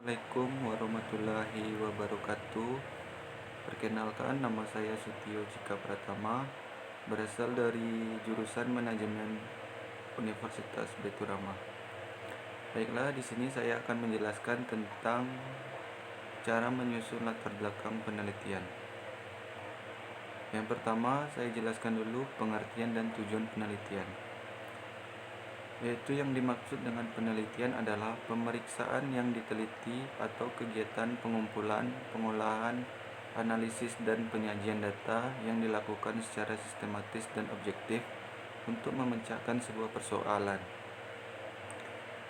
Assalamualaikum warahmatullahi wabarakatuh. Perkenalkan, nama saya Sutio Cika Pratama, berasal dari jurusan Manajemen Universitas Baitur Rahmah. Baiklah, di sini saya akan menjelaskan tentang cara menyusun latar belakang penelitian. Yang pertama, saya jelaskan dulu pengertian dan tujuan penelitian. Yaitu yang dimaksud dengan penelitian adalah pemeriksaan yang diteliti atau kegiatan pengumpulan, pengolahan, analisis dan penyajian data yang dilakukan secara sistematis dan objektif untuk memecahkan sebuah persoalan.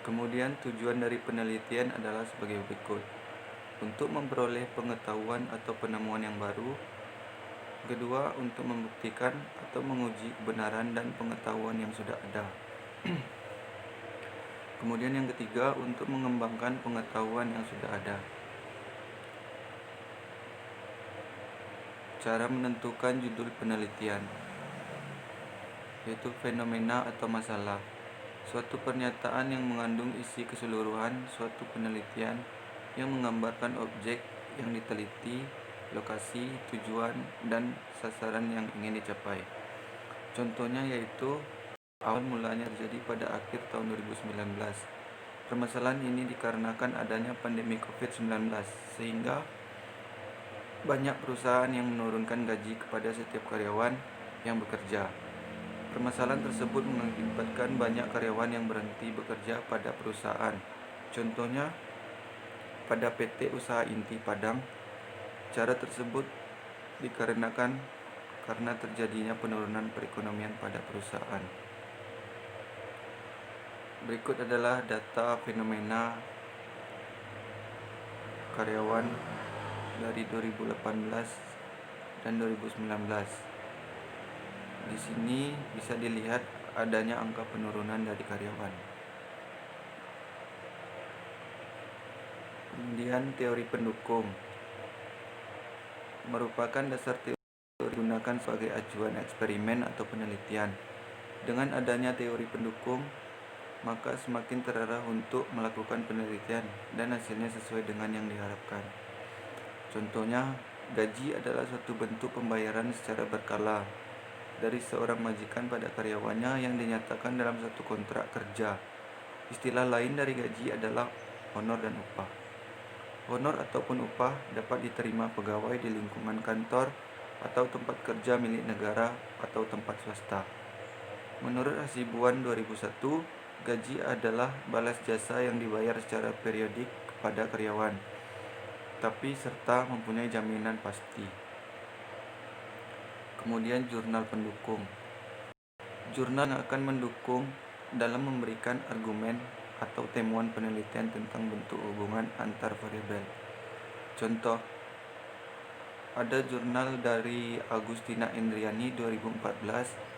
Kemudian tujuan dari penelitian adalah sebagai berikut: untuk memperoleh pengetahuan atau penemuan yang baru. Kedua, untuk membuktikan atau menguji kebenaran dan pengetahuan yang sudah ada. Kemudian yang ketiga, untuk mengembangkan pengetahuan yang sudah ada. Cara menentukan judul penelitian, yaitu fenomena atau masalah. Suatu pernyataan yang mengandung isi keseluruhan suatu penelitian yang menggambarkan objek yang diteliti, lokasi, tujuan, dan sasaran yang ingin dicapai. Contohnya yaitu awal mulanya terjadi pada akhir tahun 2019. Permasalahan ini dikarenakan adanya pandemi COVID-19, sehingga banyak perusahaan yang menurunkan gaji kepada setiap karyawan yang bekerja. Permasalahan tersebut mengakibatkan banyak karyawan yang berhenti bekerja pada perusahaan. Contohnya, pada PT Usaha Inti Padang, cara tersebut dikarenakan karena terjadinya penurunan perekonomian pada perusahaan. Berikut adalah data fenomena karyawan dari 2018 dan 2019. Di sini bisa dilihat adanya angka penurunan dari karyawan. Kemudian teori pendukung merupakan dasar teori digunakan sebagai acuan eksperimen atau penelitian. Dengan adanya teori pendukung, maka semakin terarah untuk melakukan penelitian dan hasilnya sesuai dengan yang diharapkan. Contohnya, gaji adalah suatu bentuk pembayaran secara berkala dari seorang majikan pada karyawannya yang dinyatakan dalam satu kontrak kerja. Istilah lain dari gaji adalah honor dan upah. Honor ataupun upah dapat diterima pegawai di lingkungan kantor atau tempat kerja milik negara atau tempat swasta. Menurut Hasibuan 2001, gaji adalah balas jasa yang dibayar secara periodik kepada karyawan, tapi serta mempunyai jaminan pasti. Kemudian jurnal pendukung. Jurnal yang akan mendukung dalam memberikan argumen atau temuan penelitian tentang bentuk hubungan antar variabel. Contoh, ada jurnal dari Agustina Indriani 2014,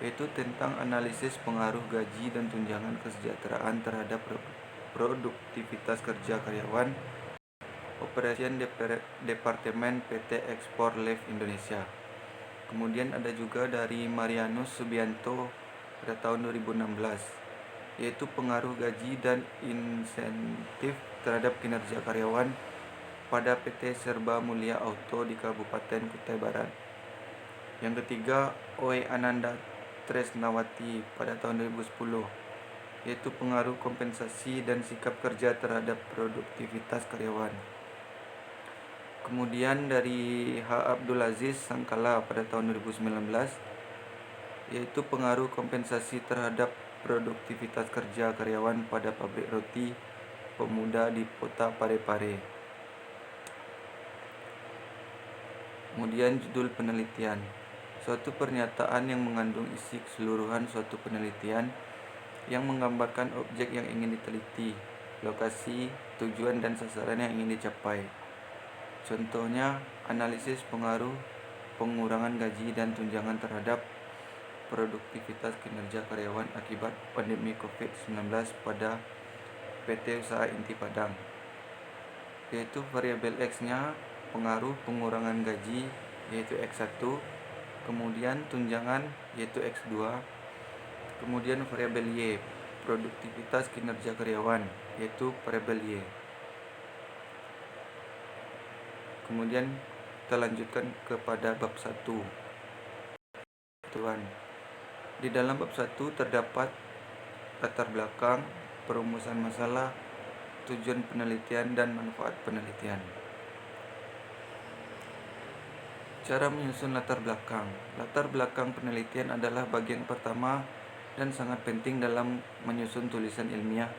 yaitu tentang analisis pengaruh gaji dan tunjangan kesejahteraan terhadap produktivitas kerja karyawan, Operation Departemen PT Ekspor Live Indonesia. Kemudian ada juga dari Marianus Subianto pada tahun 2016, yaitu pengaruh gaji dan insentif terhadap kinerja karyawan pada PT Serba Mulia Auto di Kabupaten Kutai Barat. Yang ketiga, Oe Ananda Tresnawati pada tahun 2010, yaitu pengaruh kompensasi dan sikap kerja terhadap produktivitas karyawan. Kemudian dari H. Abdul Aziz Sangkala pada tahun 2019, yaitu pengaruh kompensasi terhadap produktivitas kerja karyawan pada pabrik roti pemuda di kota Parepare. Kemudian judul penelitian, suatu pernyataan yang mengandung isi keseluruhan suatu penelitian yang menggambarkan objek yang ingin diteliti, lokasi, tujuan, dan sasaran yang ingin dicapai. Contohnya, analisis pengaruh pengurangan gaji dan tunjangan terhadap produktivitas kinerja karyawan akibat pandemi COVID-19 pada PT Usaha Inti Padang, yaitu variabel X-nya pengaruh pengurangan gaji, yaitu X1, kemudian tunjangan, yaitu X2, kemudian variabel Y, produktivitas kinerja karyawan, yaitu variabel Y. Kemudian kita lanjutkan kepada bab 1. Di dalam bab 1 terdapat latar belakang, perumusan masalah, tujuan penelitian, dan manfaat penelitian. Cara menyusun latar belakang. Latar belakang penelitian adalah bagian pertama dan sangat penting dalam menyusun tulisan ilmiah,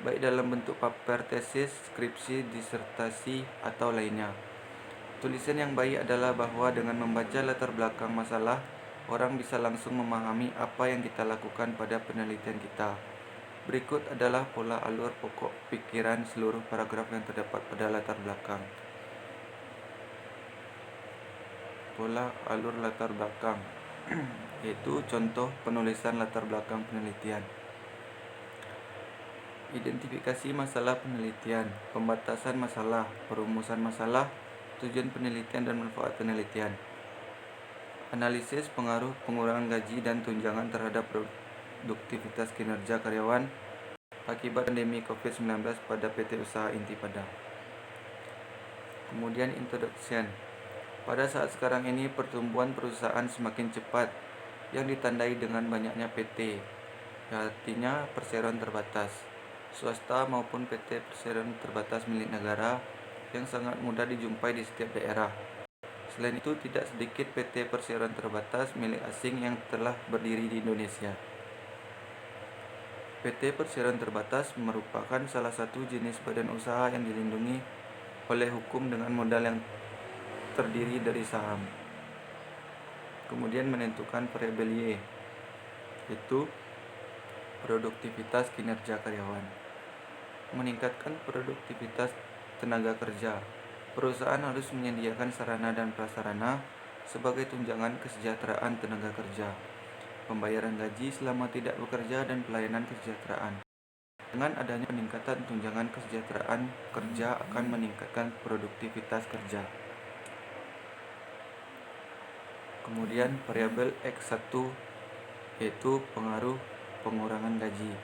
baik dalam bentuk paper tesis, skripsi, disertasi, atau lainnya. Tulisan yang baik adalah bahwa dengan membaca latar belakang masalah, orang bisa langsung memahami apa yang kita lakukan pada penelitian kita. Berikut adalah pola alur pokok pikiran seluruh paragraf yang terdapat pada latar belakang. Pola alur latar belakang yaitu contoh penulisan latar belakang penelitian. Identifikasi masalah penelitian, pembatasan masalah, perumusan masalah, tujuan penelitian dan manfaat penelitian. Analisis pengaruh pengurangan gaji dan tunjangan terhadap produktivitas kinerja karyawan akibat pandemi COVID-19 pada PT Usaha Inti Padang. Kemudian introduction. Pada saat sekarang ini pertumbuhan perusahaan semakin cepat yang ditandai dengan banyaknya PT, artinya perseroan terbatas, swasta maupun PT perseroan terbatas milik negara yang sangat mudah dijumpai di setiap daerah. Selain itu, tidak sedikit PT perseroan terbatas milik asing yang telah berdiri di Indonesia. PT perseroan terbatas merupakan salah satu jenis badan usaha yang dilindungi oleh hukum dengan modal yang terdiri dari saham. Kemudian menentukan variabel Y, yaitu produktivitas kinerja karyawan. Meningkatkan produktivitas tenaga kerja. Perusahaan harus menyediakan sarana dan prasarana sebagai tunjangan kesejahteraan tenaga kerja, pembayaran gaji selama tidak bekerja, dan pelayanan kesejahteraan. Dengan adanya peningkatan tunjangan kesejahteraan kerja akan meningkatkan produktivitas kerja. Kemudian variabel X1 yaitu pengaruh pengurangan gaji.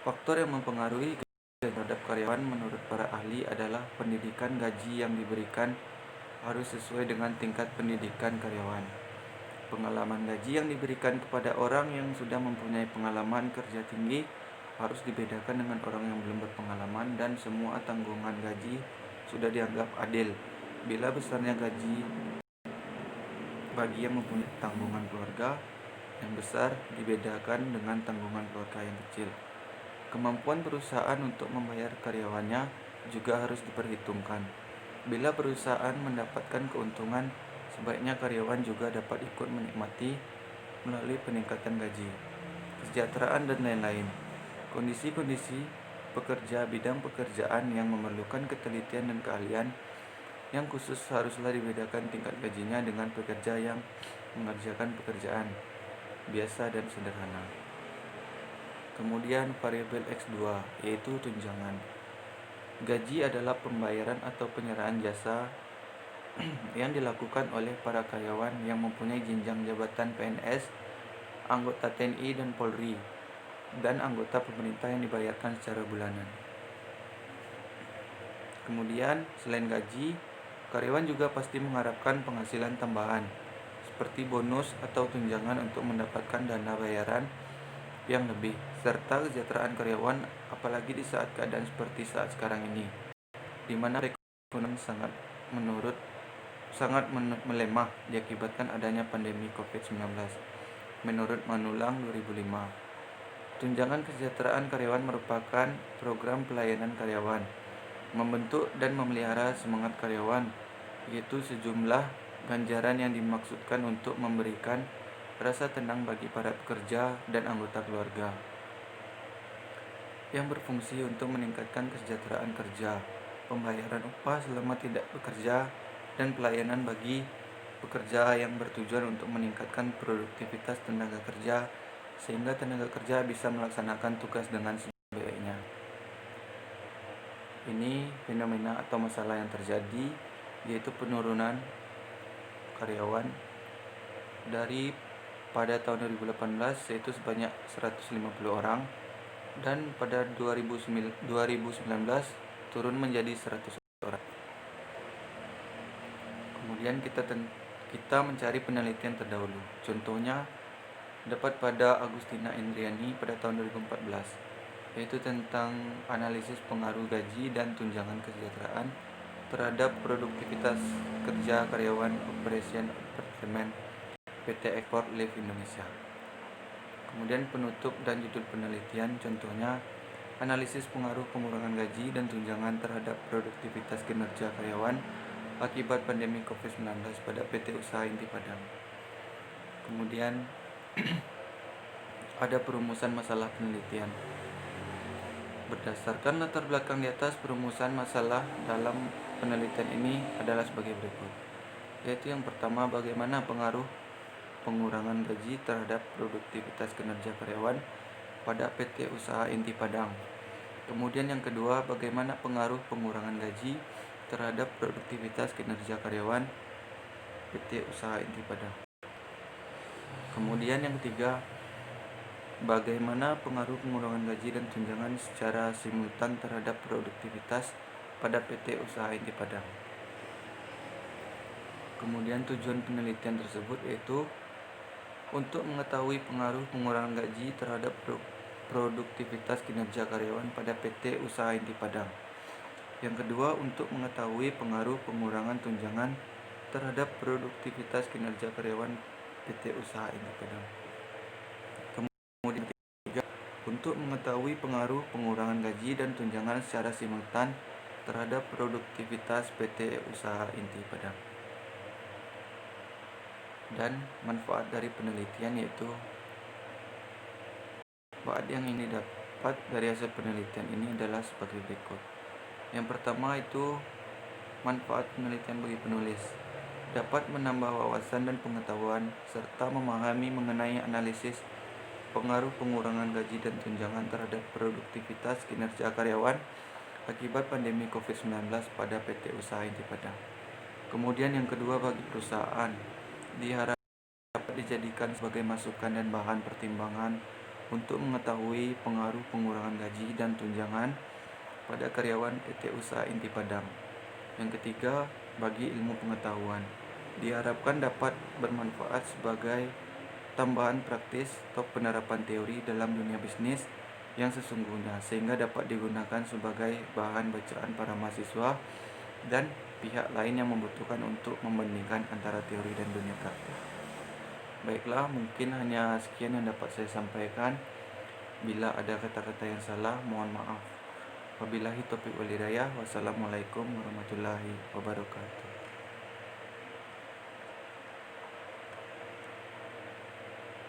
Faktor yang mempengaruhi gaji terhadap karyawan menurut para ahli adalah pendidikan. Gaji yang diberikan harus sesuai dengan tingkat pendidikan karyawan. Pengalaman gaji yang diberikan kepada orang yang sudah mempunyai pengalaman kerja tinggi harus dibedakan dengan orang yang belum berpengalaman, dan semua tanggungan gaji sudah dianggap adil. Bila besarnya gaji bagi yang mempunyai tanggungan keluarga yang besar dibedakan dengan tanggungan keluarga yang kecil. Kemampuan perusahaan untuk membayar karyawannya juga harus diperhitungkan. Bila perusahaan mendapatkan keuntungan, sebaiknya karyawan juga dapat ikut menikmati melalui peningkatan gaji, kesejahteraan, dan lain-lain. Kondisi-kondisi pekerja, bidang pekerjaan yang memerlukan ketelitian dan keahlian yang khusus haruslah dibedakan tingkat gajinya dengan pekerja yang mengerjakan pekerjaan biasa dan sederhana. Kemudian variabel X2 yaitu tunjangan. Gaji adalah pembayaran atau penyerahan jasa yang dilakukan oleh para karyawan yang mempunyai jenjang jabatan PNS, anggota TNI dan Polri, dan anggota pemerintah yang dibayarkan secara bulanan. Kemudian selain gaji, karyawan juga pasti mengharapkan penghasilan tambahan seperti bonus atau tunjangan untuk mendapatkan dana bayaran yang lebih, serta kesejahteraan karyawan, apalagi di saat keadaan seperti saat sekarang ini, di mana perekonomian sangat melemah diakibatkan adanya pandemi COVID-19. Menurut Manulang 2005, tunjangan kesejahteraan karyawan merupakan program pelayanan karyawan, membentuk dan memelihara semangat karyawan, yaitu sejumlah ganjaran yang dimaksudkan untuk memberikan rasa tenang bagi para pekerja dan anggota keluarga, yang berfungsi untuk meningkatkan kesejahteraan kerja, pembayaran upah selama tidak bekerja, dan pelayanan bagi pekerja yang bertujuan untuk meningkatkan produktivitas tenaga kerja sehingga tenaga kerja bisa melaksanakan tugas dengan sebaik-baiknya. Ini fenomena atau masalah yang terjadi, yaitu penurunan karyawan dari pada tahun 2018 yaitu sebanyak 150 orang, dan pada 2019 turun menjadi 100 orang. Kemudian kita mencari penelitian terdahulu. Contohnya dapat pada Agustina Indriani pada tahun 2014, yaitu tentang analisis pengaruh gaji dan tunjangan kesejahteraan terhadap produktivitas kerja karyawan Operation Apartemen PT Ekspor Live Indonesia. Kemudian penutup dan judul penelitian, contohnya analisis pengaruh pengurangan gaji dan tunjangan terhadap produktivitas kinerja karyawan akibat pandemi COVID-19 pada PT Usaha Inti Padang. Kemudian ada perumusan masalah penelitian. Berdasarkan latar belakang di atas, perumusan masalah dalam penelitian ini adalah sebagai berikut. Yaitu yang pertama, bagaimana pengaruh pengurangan gaji terhadap produktivitas kinerja karyawan pada PT Usaha Inti Padang. Kemudian yang kedua, bagaimana pengaruh pengurangan gaji terhadap produktivitas kinerja karyawan PT Usaha Inti Padang. Kemudian yang ketiga, bagaimana pengaruh pengurangan gaji dan tunjangan secara simultan terhadap produktivitas pada PT Usaha Inti Padang. Kemudian tujuan penelitian tersebut yaitu untuk mengetahui pengaruh pengurangan gaji terhadap produktivitas kinerja karyawan pada PT Usaha Inti Padang. Yang kedua, untuk mengetahui pengaruh pengurangan tunjangan terhadap produktivitas kinerja karyawan PT Usaha Inti Padang. Kemudian ketiga, untuk mengetahui pengaruh pengurangan gaji dan tunjangan secara simultan terhadap produktivitas PT Usaha Inti Padang. Dan manfaat dari penelitian yaitu manfaat yang ini dapat dari hasil penelitian ini adalah sebagai berikut. Yang pertama itu manfaat penelitian bagi penulis, dapat menambah wawasan dan pengetahuan serta memahami mengenai analisis pengaruh pengurangan gaji dan tunjangan terhadap produktivitas kinerja karyawan akibat pandemi COVID-19 pada PT Usaha Inti Padang. Kemudian yang kedua, bagi perusahaan diharapkan dapat dijadikan sebagai masukan dan bahan pertimbangan untuk mengetahui pengaruh pengurangan gaji dan tunjangan pada karyawan PT Usaha Inti Padang. Yang ketiga, bagi ilmu pengetahuan diharapkan dapat bermanfaat sebagai tambahan praktis atau penerapan teori dalam dunia bisnis yang sesungguhnya, sehingga dapat digunakan sebagai bahan bacaan para mahasiswa dan pihak lain yang membutuhkan untuk membandingkan antara teori dan dunia praktik. Baiklah, mungkin hanya sekian yang dapat saya sampaikan. Bila ada kata-kata yang salah, mohon maaf. Wabillahi taufiq wal hidayah. Wassalamualaikum warahmatullahi wabarakatuh.